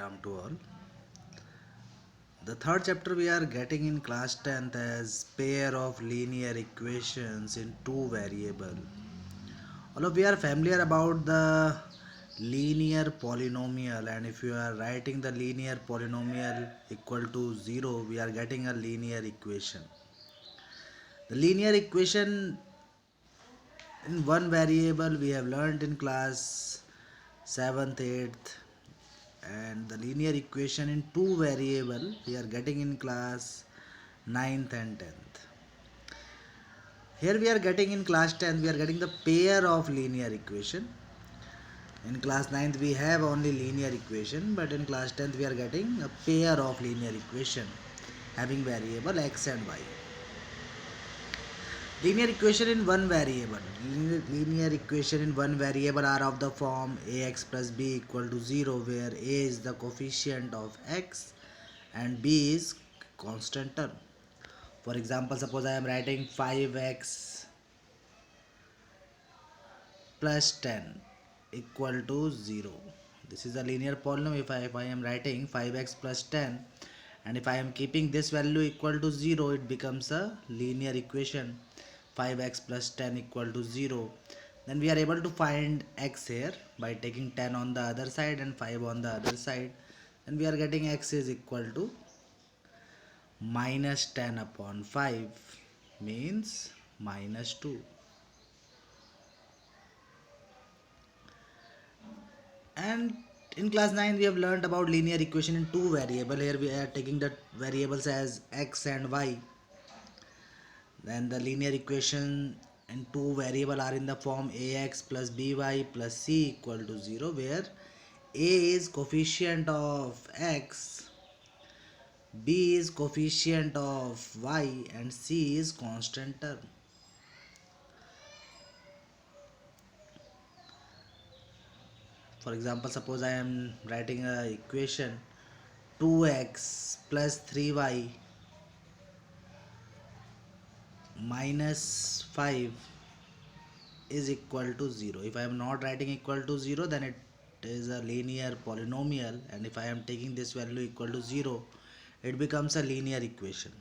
Ram to all. The third chapter we are getting in class 10th as pair of linear equations in two variable. All of we are familiar about the linear polynomial, and if you are writing the linear polynomial equal to 0, we are getting a linear equation. The linear equation in one variable we have learned in class 7th, 8th, and the linear equation in two variable we are getting in class 9th and 10th. Here we are getting in class 10th, we are getting the pair of linear equation. In class 9th we have only linear equation, but in class 10th we are getting a pair of linear equation having variable x and y. Linear equation in one variable. Linear equation in one variable are of the form ax plus b equal to 0, where a is the coefficient of x and b is constant term. For example, suppose I am writing 5x plus 10 equal to 0. This is a linear polynomial. If I am writing 5x plus 10, and if I am keeping this value equal to 0, it becomes a linear equation 5x plus 10 equal to 0. Then we are able to find x here by taking 10 on the other side and 5 on the other side, and we are getting x is equal to minus 10 upon 5 means minus 2. And in class 9 we have learned about linear equation in two variable. Here we are taking the variables as x and y. Then the linear equation in two variable are in the form ax plus by plus c equal to 0, where a is coefficient of x, b is coefficient of y, and c is constant term. For example, suppose I am writing a equation 2x plus 3y minus 5 is equal to 0. If I am not writing equal to 0, then it is a linear polynomial, and if I am taking this value equal to 0, it becomes a linear equation.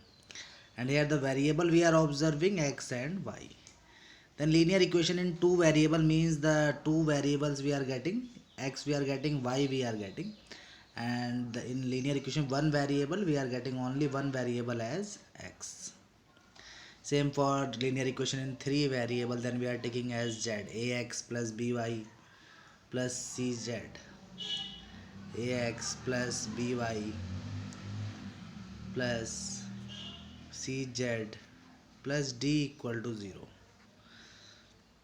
And here the variable we are observing x and y. Then linear equation in two variable means the two variables we are getting, x we are getting, y we are getting, and in linear equation one variable we are getting only one variable as x. Same for linear equation in three variable, then we are taking as z, ax plus by plus cz, ax plus by plus cz plus d equal to 0.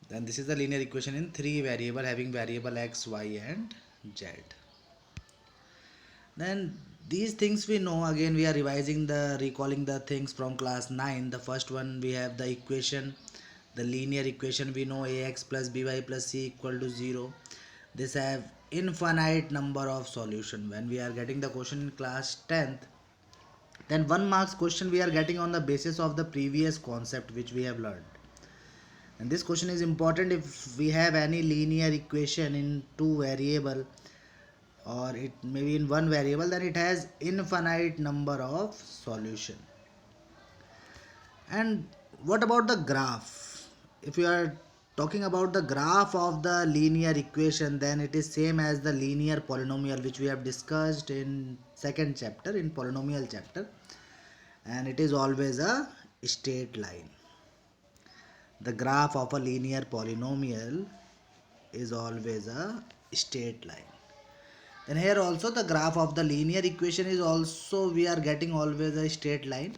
Then this is the linear equation in three variable having variable x, y and z. Then these things we know, again we are recalling the things from class 9. The first one we have the equation, the linear equation we know ax plus by plus c equal to 0. This have infinite number of solution. When we are getting the question in class 10th, then 1 marks question we are getting on the basis of the previous concept which we have learned. And this question is important if we have any linear equation in two variable, or it may be in one variable, then it has infinite number of solution. And what about the graph? If you are talking about the graph of the linear equation, then it is same as the linear polynomial which we have discussed in second chapter, in polynomial chapter, and it is always a straight line. The graph of a linear polynomial is always a straight line. Then here also the graph of the linear equation is also we are getting always a straight line.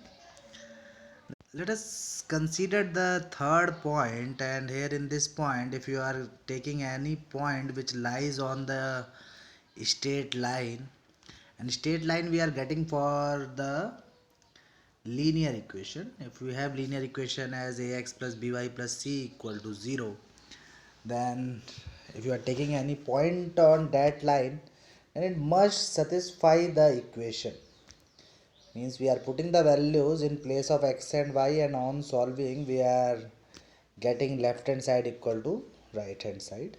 Let us consider the third point, and here in this point, if you are taking any point which lies on the straight line, and straight line we are getting for the linear equation. If we have linear equation as ax plus by plus c equal to 0, then if you are taking any point on that line, then it must satisfy the equation. Means we are putting the values in place of x and y, and on solving we are getting left hand side equal to right hand side.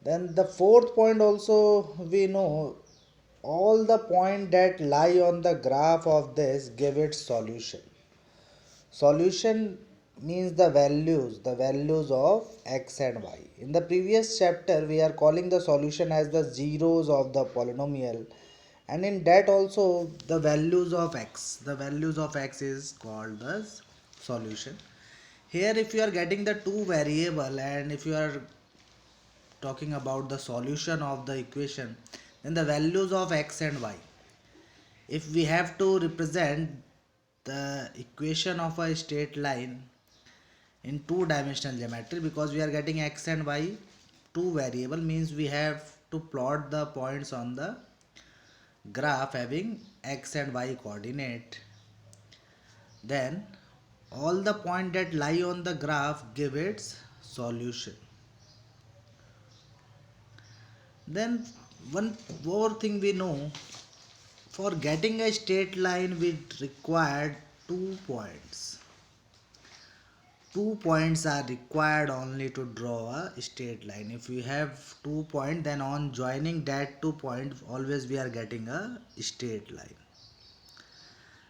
Then the fourth point also we know all the point that lie on the graph of this give its solution. Solution means the values of x and y. In the previous chapter, we are calling the solution as the zeros of the polynomial, and in that also the values of x is called the solution. Here, if you are getting the two variable and if you are talking about the solution of the equation, then the values of x and y. If we have to represent the equation of a straight line in two dimensional geometry, because we are getting x and y two variable, means we have to plot the points on the graph having x and y coordinate. Then all the point that lie on the graph give its solution. Then one more thing we know, for getting a straight line we required 2 points. 2 points are required only to draw a straight line. If we have 2 points, then on joining that 2 points always we are getting a straight line.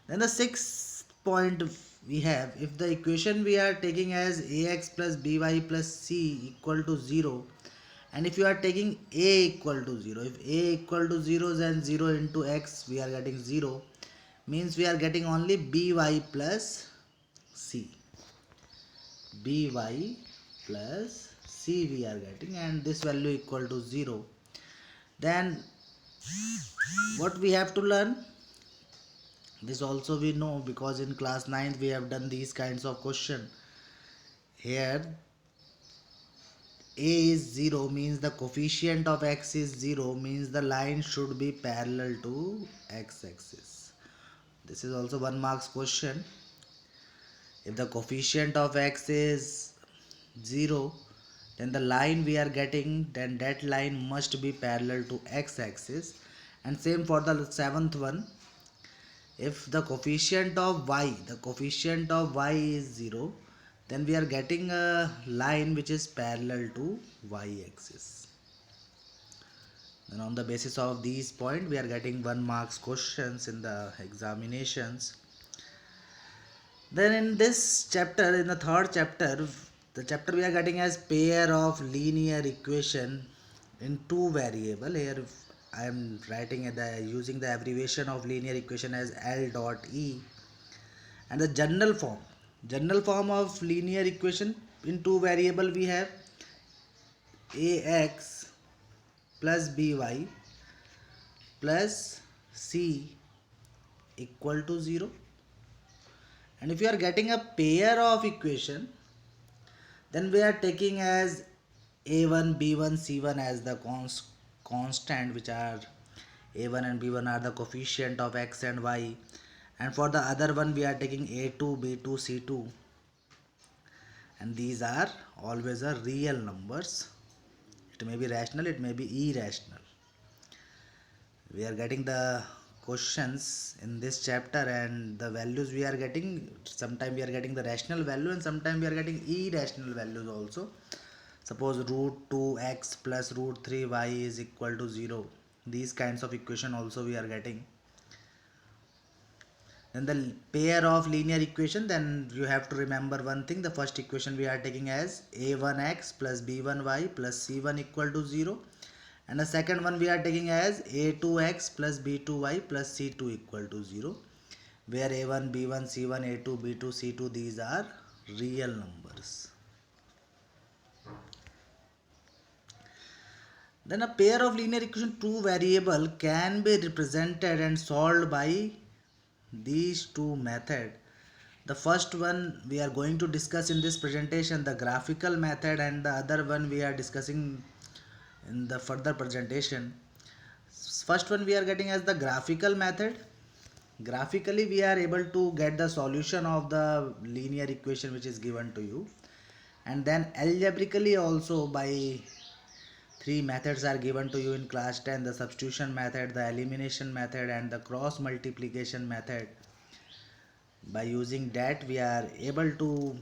Then the sixth point we have, if the equation we are taking as ax plus by plus c equal to 0, and if you are taking a equal to 0, if a equal to 0, then 0 into x we are getting 0, means we are getting only by plus c. by plus c we are getting, and this value equal to 0. Then what we have to learn, this also we know because in class 9th we have done these kinds of question. Here a is 0 means the coefficient of x is 0, means the line should be parallel to x axis. This is also 1 marks question. If the coefficient of x is 0, then the line we are getting, then that line must be parallel to x axis. And same for the seventh one, if the coefficient of y is 0, then we are getting a line which is parallel to y axis. Then on the basis of these points we are getting 1 marks questions in the examinations. Then in this chapter, in the third chapter, the chapter we are getting as pair of linear equation in two variable. Here I am writing using the abbreviation of linear equation as L dot E, and the general form of linear equation in two variable we have ax plus by plus c equal to 0. And if you are getting a pair of equation, then we are taking as a1 b1 c1 as the constant, which are a1 and b1 are the coefficient of x and y, and for the other one we are taking a2 b2 c2, and these are always a real numbers. It may be rational, it may be irrational. We are getting the questions in this chapter, and the values we are getting, sometimes we are getting the rational value and sometimes we are getting irrational values also. Suppose root 2x plus root 3y is equal to 0, these kinds of equation also we are getting. Then the pair of linear equation, then you have to remember one thing, the first equation we are taking as a1x plus b1y plus c1 equal to 0, and the second one we are taking as a2x plus b2y plus c2 equal to 0, where a1 b1 c1 a2 b2 c2 these are real numbers. Then a pair of linear equation two variable can be represented and solved by these two methods. The first one we are going to discuss in this presentation, the graphical method, and the other one we are discussing in the further presentation. First one we are getting as the graphical method. Graphically we are able to get the solution of the linear equation which is given to you, and then algebraically also by three methods are given to you in class 10, the substitution method, the elimination method, and the cross multiplication method. By using that we are able to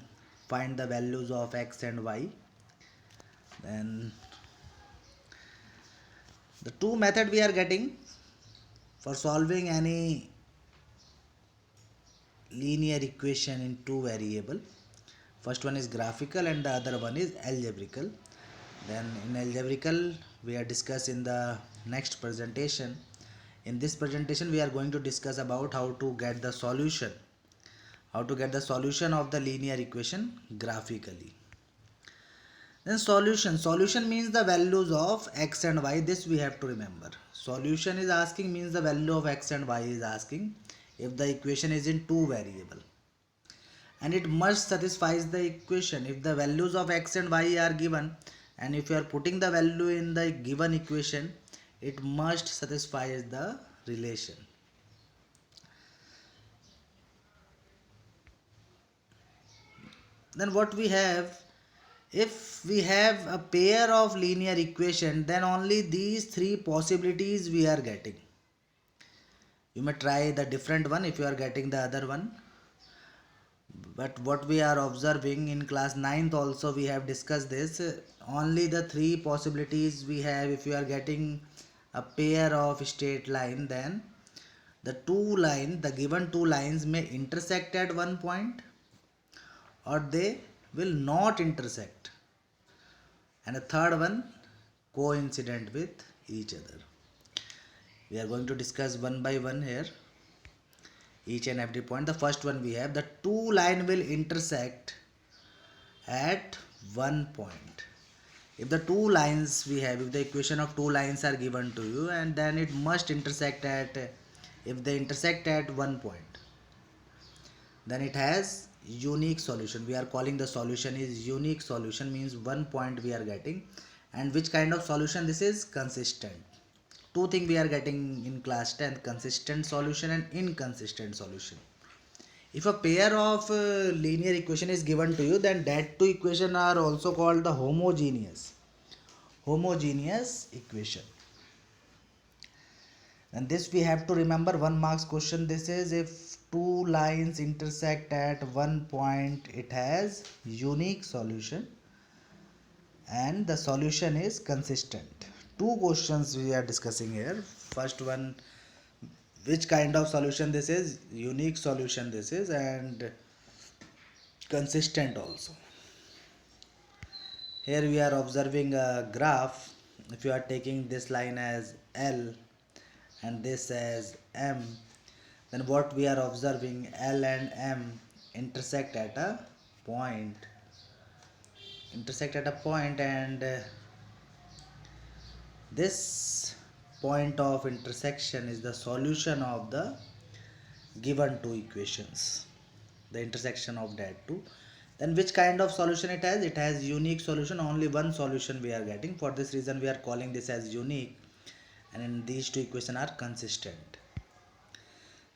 find the values of x and y. Then The two method we are getting for solving any linear equation in two variable. First one is graphical and the other one is algebraical. Then in algebraical we are discussed in the next presentation. In this presentation we are going to discuss about how to get the solution. How to get the solution of the linear equation graphically. Then solution means the values of x and y. This we have to remember. Solution is asking means the value of x and y is asking if the equation is in two variable, and it must satisfies the equation if the values of x and y are given, and if you are putting the value in the given equation, it must satisfy the relation. Then what we have, if we have a pair of linear equation, then only these three possibilities we are getting. You may try the different one if you are getting the other one, but what we are observing in class 9th also we have discussed this, only the three possibilities we have. If you are getting a pair of straight line, then the given two lines may intersect at one point, or they will not intersect, and the third one coincident with each other. We are going to discuss one by one here, each and every point. The first one we have, the two line will intersect at one point. If the two lines we have, if the equation of two lines are given to you, and then it must intersect at, if they intersect at one point, then it has unique solution. We are calling the solution is unique solution, means one point we are getting. And which kind of solution this is? Consistent. Two things we are getting in class 10th, consistent solution and inconsistent solution. If a pair of linear equation is given to you, then that two equation are also called the homogeneous equation. And this we have to remember, 1 marks question this is. If two lines intersect at one point, it has unique solution and the solution is consistent. Two questions we are discussing here. First one, which kind of solution this is? Unique solution this is, and consistent also. Here we are observing a graph. If you are taking this line as L and this as M, then what we are observing, L and M intersect at a point, and this point of intersection is the solution of the given two equations, the intersection of that two. Then which kind of solution it has? It has unique solution. Only one solution we are getting. For this reason we are calling this as unique, and in these two equations are consistent.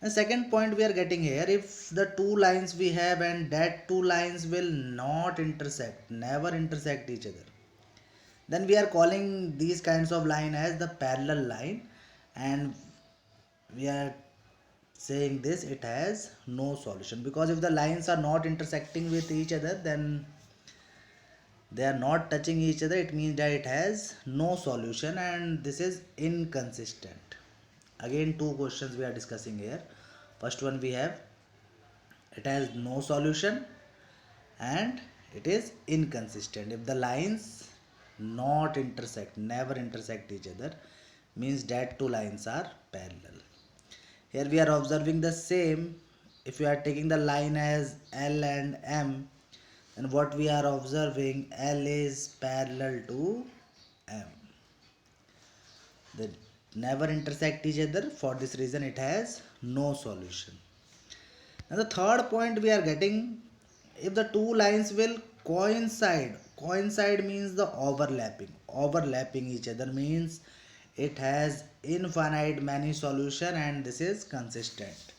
The second point we are getting here, if the two lines we have and that two lines will not intersect, never intersect each other, then we are calling these kinds of line as the parallel line, and we are saying this it has no solution, because if the lines are not intersecting with each other, then they are not touching each other, it means that it has no solution, and this is inconsistent. Again, two questions we are discussing here. First one we have, it has no solution and it is inconsistent. If the lines not intersect, never intersect each other, means that two lines are parallel. Here we are observing the same. If we are taking the line as L and M, then what we are observing, L is parallel to M. They never intersect each other. For this reason it has no solution. And the third point we are getting, if the two lines will coincide means the overlapping each other, means it has infinite many solution, and this is consistent.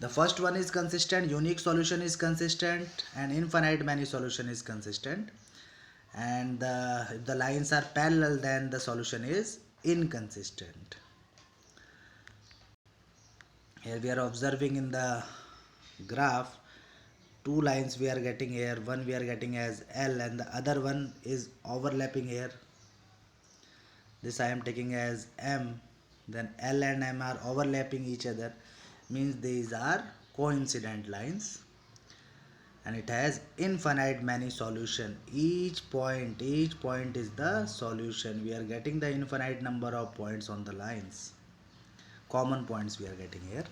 The first one is consistent, unique solution is consistent, and infinite many solution is consistent. And if the lines are parallel, then the solution is inconsistent. Here we are observing in the graph, two lines we are getting here. One we are getting as L and the other one is overlapping here. this I am taking as M, then L and M are overlapping each other, means these are coincident lines, and it has infinite many solution. Each point is the solution. We are getting the infinite number of points on the lines, common points we are getting here.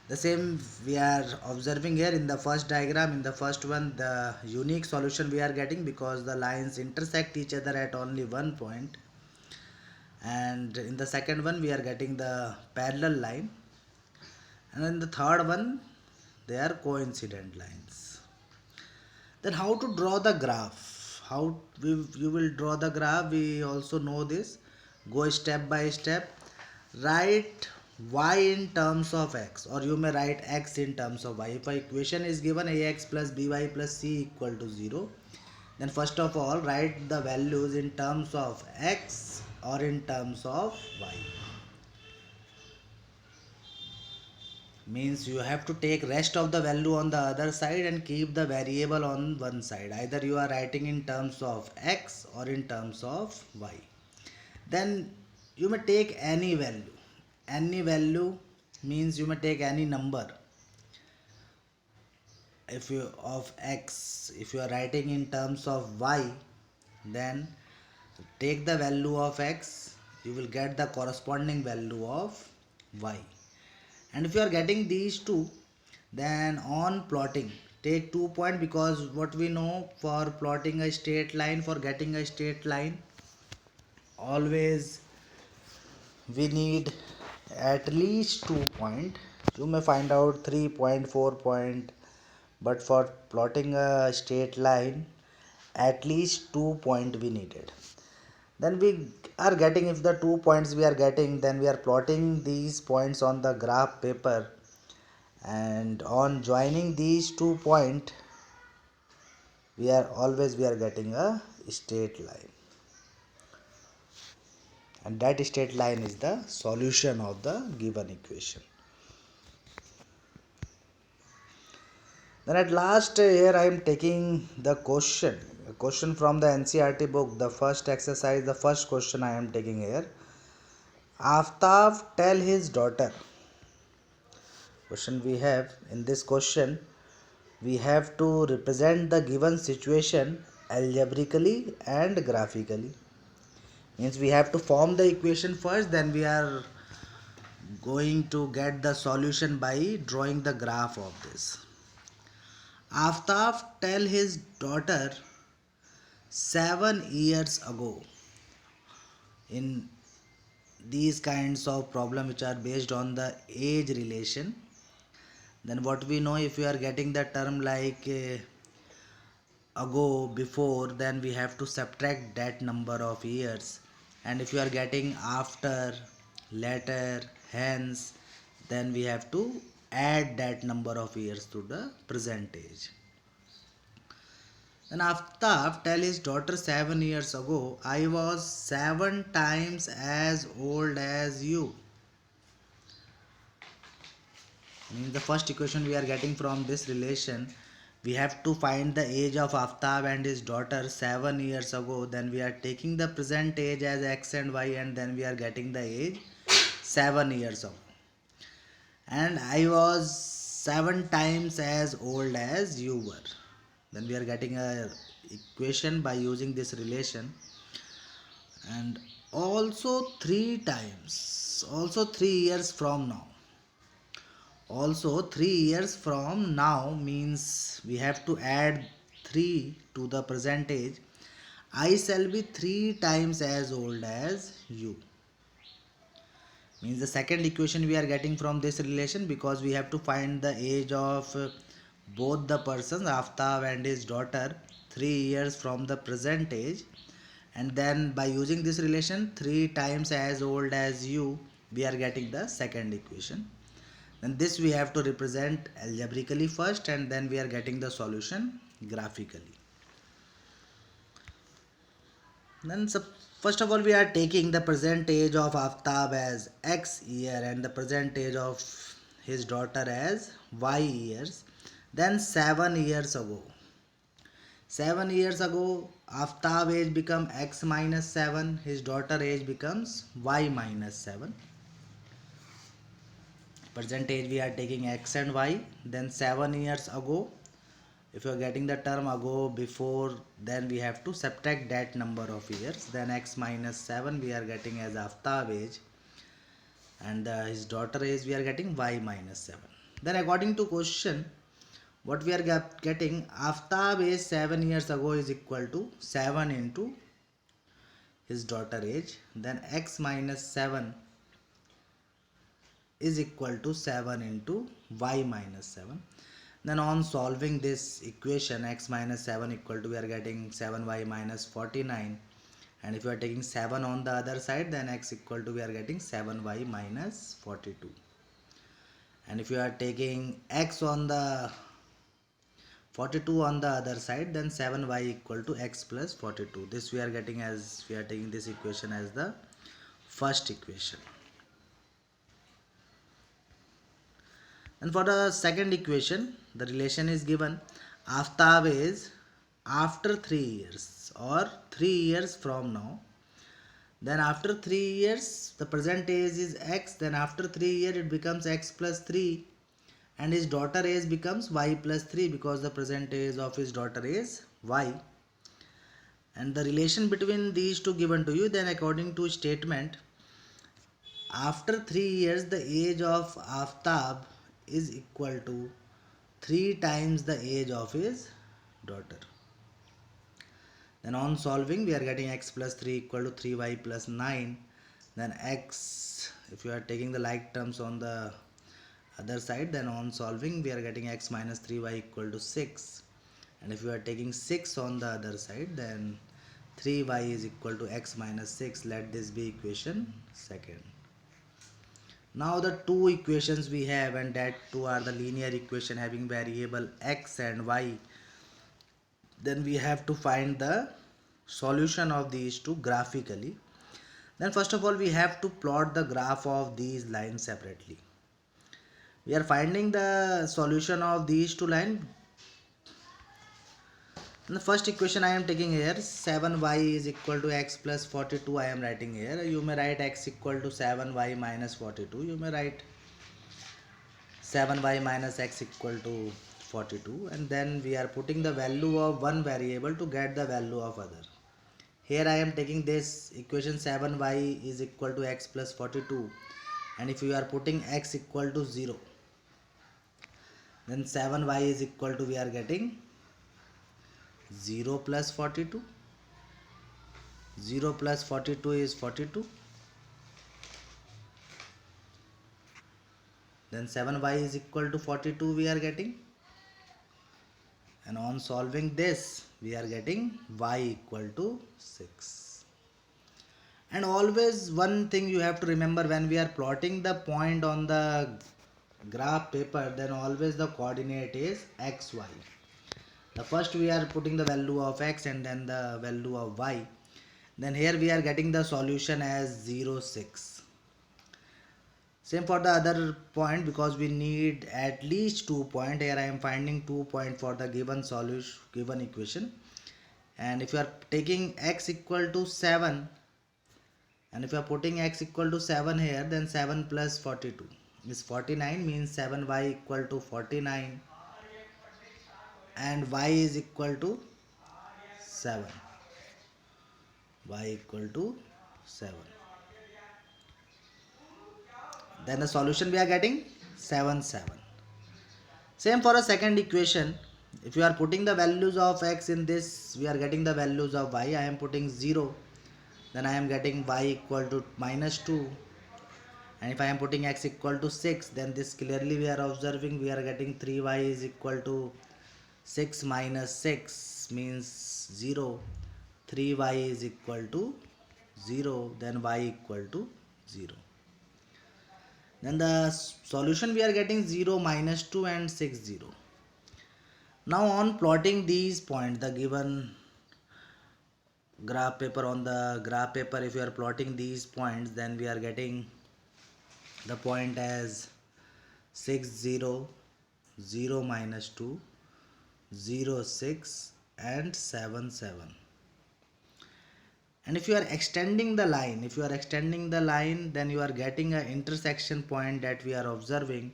The same we are observing here in the first diagram. In the first one, the unique solution we are getting because the lines intersect each other at only one point, and in the second one we are getting the parallel line, and in the third one they are coincident lines. Then how to draw the graph? You will draw the graph? We also know this. Go step by step. Write y in terms of x, or you may write x in terms of y. If a equation is given ax plus by plus c equal to 0, then first of all write the values in terms of x or in terms of y. Means you have to take rest of the value on the other side and keep the variable on one side. Either you are writing in terms of x or in terms of y. Then you may take any value. Any value means you may take any number. If you of x, if you are writing in terms of y, then take the value of x, you will get the corresponding value of y. And if you are getting these two, then on plotting take 2 point, because what we know, for plotting a straight line, for getting a straight line, always we need at least 2 point. You may find out 3 point, 4 point, but for plotting a straight line at least 2 point we needed. Then we are getting, if the 2 points we are getting, then we are plotting these points on the graph paper, and on joining these 2 point we are getting a straight line, and that straight line is the solution of the given equation. Then at last here I am taking the question from the NCERT book, the first exercise, the first question I am taking here. Aftab tell his daughter. Question we have in this question, we have to represent the given situation algebraically and graphically. Means we have to form the equation first, then we are going to get the solution by drawing the graph of this. Aftab tell his daughter 7 years ago. In these kinds of problem which are based on the age relation, then what we know, if we are getting the term like ago, before, then we have to subtract that number of years, and if you are getting after, later, hence, then we have to add that number of years to the present age. Then Aftab tell his daughter 7 years ago, I was 7 times as old as you. Means the first equation we are getting from this relation, we have to find the age of Aftab and his daughter 7 years ago. Then we are taking the present age as x and y, and then we are getting the age 7 years ago. And I was 7 times as old as you were. Then we are getting a equation by using this relation. And also 3 times, also 3 years from now. Also 3 years from now means we have to add 3 to the present age. I shall be 3 times as old as you. Means the second equation we are getting from this relation, because we have to find the age of both the persons, Aftab and his daughter, 3 years from the present age, and then by using this relation 3 times as old as you, we are getting the second equation. And this we have to represent algebraically first, and then we are getting the solution graphically. Then first of all we are taking the present age of Aftab as x year and the present age of his daughter as y years. Then 7 years ago. 7 years ago Aftab age become x minus 7, his daughter age becomes y minus 7. Percentage we are taking x and y. Then 7 years ago, if you are getting the term ago before, then we have to subtract that number of years. Then x minus 7 we are getting as Aftab age, and his daughter age we are getting y minus 7. Then according to question, what we are getting, Aftab age 7 years ago is equal to 7 into his daughter age. Then x minus 7 is equal to 7 into y minus 7. Then on solving this equation, x minus 7 equal to, we are getting 7y minus 49, and if you are taking 7 on the other side, then x equal to, we are getting 7y minus 42. And if you are taking x on the 42 on the other side, then 7y equal to x plus 42. This we are getting as, we are taking this equation as the first equation. And for the second equation, the relation is given. Aftab is after 3 years or 3 years from now. Then after 3 years, the present age is x. Then after 3 years, it becomes x plus 3. And his daughter age becomes y plus 3 because the present age of his daughter is y. And the relation between these two given to you, then according to statement, after 3 years, the age of Aftab is equal to 3 times the age of his daughter. Then on solving, we are getting x plus 3 equal to 3y plus 9. Then x, if you are taking the like terms on the other side, then on solving, we are getting x minus 3y equal to 6. And if you are taking 6 on the other side, then 3y is equal to x minus 6. Let this be equation second. Now the two equations we have, and that two are the linear equation having variable x and y. Then we have to find the solution of these two graphically. Then first of all, we have to plot the graph of these lines separately. We are finding the solution of these two lines. In the first equation I am taking here, 7y is equal to x plus 42 I am writing here. You may write x equal to 7y minus 42. You may write 7y minus x equal to 42, and then we are putting the value of one variable to get the value of other. Here I am taking this equation, 7y is equal to x plus 42, and if you are putting x equal to 0, then 7y is equal to, we are getting 0 plus 42. 0 plus 42 is 42. Then 7y is equal to 42 we are getting. And on solving this, we are getting y equal to 6. And always one thing you have to remember, when we are plotting the point on the graph paper, then always the coordinate is xy. The first we are putting the value of x and then the value of y. Then here we are getting the solution as 0, 6. Same for the other point, because we need at least 2 points. Here I am finding 2 points for the given solution, given equation. And if you are taking x equal to 7, and if you are putting x equal to 7 here, then 7 plus 42 is 49, means 7y equal to 49, and y is equal to 7. Y equal to 7. Then the solution we are getting 7, 7. Same for a second equation. If you are putting the values of x in this, we are getting the values of y. I am putting 0. Then I am getting y equal to minus 2. And if I am putting x equal to 6, then this clearly we are observing, we are getting 3y is equal to 6 minus 6 means 0. 3y is equal to 0. Then y equal to 0. Then the solution we are getting 0, minus 2 and 6, 0. Now on plotting these points, the given graph paper, on the graph paper, if you are plotting these points, then we are getting the point as 6, 0, 0 minus 2, 0, 6 and 7, 7. And if you are extending the line, then you are getting a intersection point that we are observing,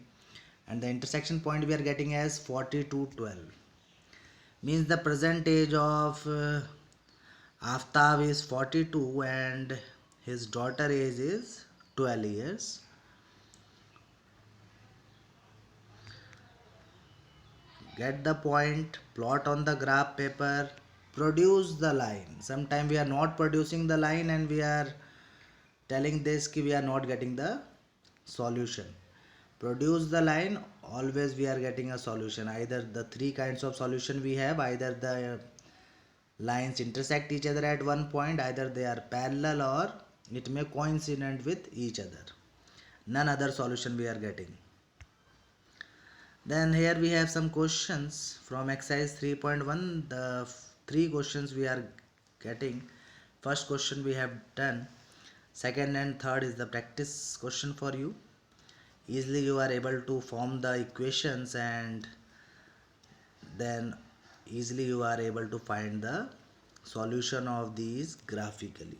and the intersection point we are getting as 40 to 12, means the present age of Aftab is 42 and his daughter age is 12 years. Get the point, plot on the graph paper, produce the line. Sometimes we are not producing the line and we are telling this ki we are not getting the solution. Produce the line, always we are getting a solution. Either the three kinds of solution we have, either the lines intersect each other at one point, either they are parallel or it may coincident with each other. None other solution we are getting. Then here we have some questions from exercise 3.1. The three questions we are getting. First question we have done. Second and third is the practice question for you. Easily you are able to form the equations and then easily you are able to find the solution of these graphically.